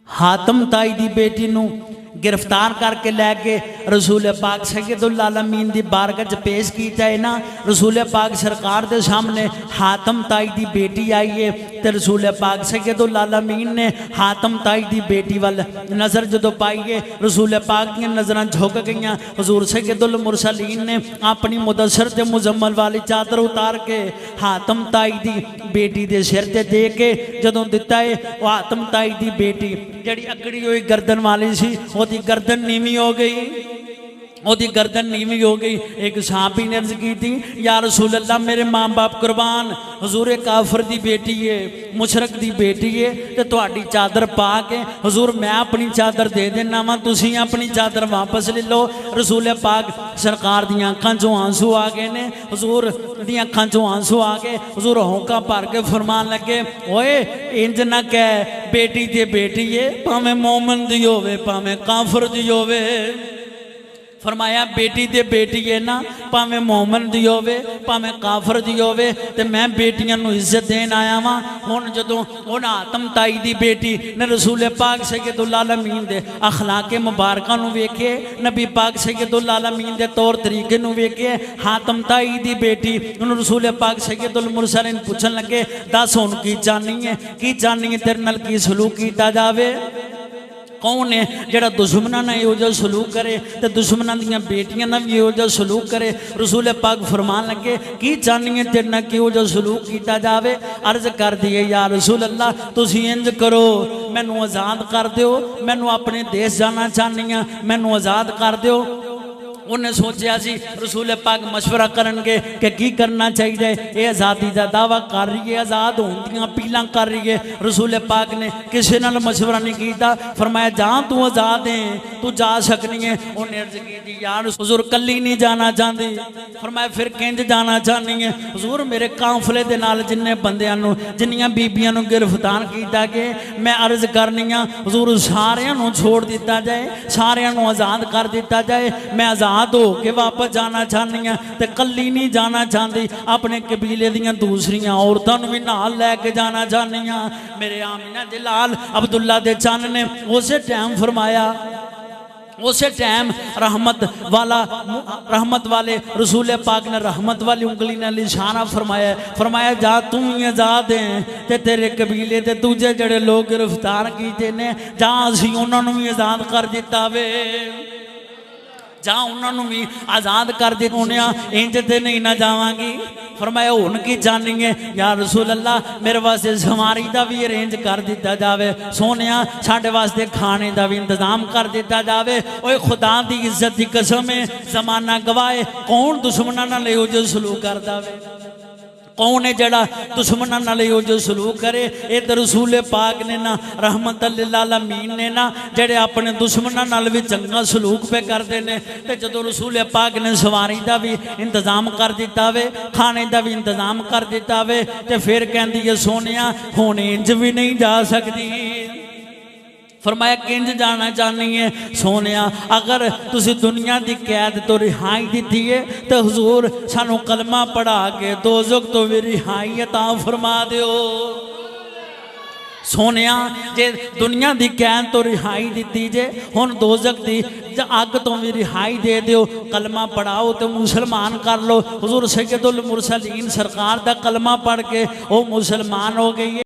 हातम ताई दी बेटी नू गिरफ्तार करके लैके रसूल पाक सैयदुल आलमीन दी बारगाह च पेश किया है ना। रसूल पाक सरकार के सामने हातम ताई दी बेटी आई है तो रसूल पाक सैयदुल आलमीन ने हातम ताई दी बेटी वाल नज़र जो पाई है, रसूल पाक दी नज़र झुक गई। हजूर सैयदुल मुरसलीन ने अपनी मुदस्सर ते मुजम्मल वाली चादर उतार के हातम ताई दी बेटी दे सिर ते दे के जदों दिता है, वो हातम ताई दी बेटी जड़ी अगड़ी हुई गर्दन वाली सी ओदी गर्दन नीवी हो गई, ओदी गर्दन नीवी हो गई। एक सहाबी ने अर्ज की थी, या रसूल अल्लाह मेरे माँ बाप कुर्बान, हजूर काफर दी बेटी है, मुशरक दी बेटी है, तो तुहाडी चादर पा के हजूर मैं अपनी चादर दे देना वा, तुसीं अपनी चादर वापस ले लो। रसूल पाक सरकार दी अखां चों आंसू आ गए ने, हजूर दी अखां चों आंसू आ गए। हजूर होंका भर के फरमान लगे, ओए इंज ना कह, बेटी ते बेटी है, भावें मोमन दी होवे भावें काफर दी होवे। फरमाया बेटी ते बेटी है ना, भावें मोमन दी होवे भावें काफर दी होवे, ते मैं बेटियां नूं इज्जत देन आया वां। हुण जदों उन हातम ताई दी बेटी ने रसूल पाक सैयदुल आलमीन दे अखलाके मुबारकां नूं वेखे, नबी पाक सैयदुल आलमीन दे तौर तरीके नूं वेखे, हातम ताई दी बेटी उन्होंने रसूल पाक सैयदुल मुरसलीन पुछन लगे, दस हुण की चाहनी है, की चाहनी है, तेरे नाल की सलूक कीता जावे? कौन है जिहड़ा दुश्मनां नाल इहो जिहा सलूक करे तो दुश्मनां दीयां बेटियां नाल भी इहो जिहा सलूक करे? रसूल पाक फरमान लगे, की चाहनी है तेरे नाल किहो जिहा सलूक कीता जावे? अर्ज कर दी है, या रसूल अल्लाह तुसीं इंज करो, मैनू आज़ाद कर दिओ, मैनू अपने देश जाना चाहनी हाँ, मैनू आज़ाद कर दिओ। उन्हें सोचा सी रसूल पाक मशवरा करनगे कि की करना चाहिए, ये आज़ादी का दावा कर रही है, आज़ाद होने दी अपीलां कर रही है। रसूल पाक ने किसी नाल मशवरा नहीं किया, फरमाया जा तू आज़ाद है, तू जा सकनी है। उन्हें अर्ज की, यार हुजूर कली नहीं जाना चाहती। फरमाया फिर किंज जाना चाहनी है? हुजूर मेरे काफले दे नाल जिन्ने बंदियां नूं जिन्नियां बीबियां नूं गिरफ्तार किया गया, मैं अर्ज करनी हाँ हुजूर सारियां नूं छोड़ दिता जाए, सारियां नूं आज़ाद कर दिता जाए, मैं आज़ाद हो के वापस जाना चाहनी हाँ, तो कली नहीं जाना चाहती, अपने कबीले दियां दूसरियां औरतों भी नाल लैके जाना चाहनी हाँ। मेरे आमिना दे लाल अब्दुल्ला दे चंद ने उस टाइम फरमाया, उस टाइम रहमत वाले रसूल पाक ने रहमत वाली उंगली ने इशारा फरमाया, फरमाया जा तू ही आज़ाद है, ते तेरे कबीले ते दूजे जड़े लोग गिरफ्तार किए ने, जा असीं उन्होंने भी आज़ाद कर दिता वे, जा उन्होंने भी आज़ाद कर दे, इंज ते नहीं ना जावांगी। फरमाया हुण की चाहनी है? या रसूल अल्लाह मेरे वास्ते सवारी का भी अरेंज कर दिता जाए, सोनिया साढ़े वास्ते खाने का भी इंतजाम कर दिता जाए। ओए खुदा की इज्जत की कसम है, जमाना गवाए कौन दुश्मनां नाल इहो जिहा सलूक करदा वे? कौन है जड़ा दुश्मनां नाल इहो जिहा सलूक करे? ये तो रसूल पाक ने ना, रहमत लिल आलमीन ने ना, जेड़े अपने दुश्मनां नाल भी चंगा सलूक पे करते हैं। तो जदों रसूल पाक ने सवारी का भी इंतजाम कर दिता वे, खाने का भी इंतजाम कर दिता वे, तो फिर कहती है सोनिया हुण इंज भी नहीं जा सकती। फरमाया किंज जाना चाहनी है? सोनिया अगर तुसी दुनिया की कैद तो रिहाई दी है तो हुजूर सानू कलमा पढ़ा के दोज़ख तो भी रिहाई अता फरमा दिओ। सोनिया जे दुनिया की कैद तो रिहाई दी जे, हुण दोज़ख की अग तो भी रिहाई दे दिओ, कलमा पढ़ाओ तो मुसलमान कर लो। हुजूर सैयदुल मुरसलीन सरकार का कलमा पढ़ के वो मुसलमान हो गई है।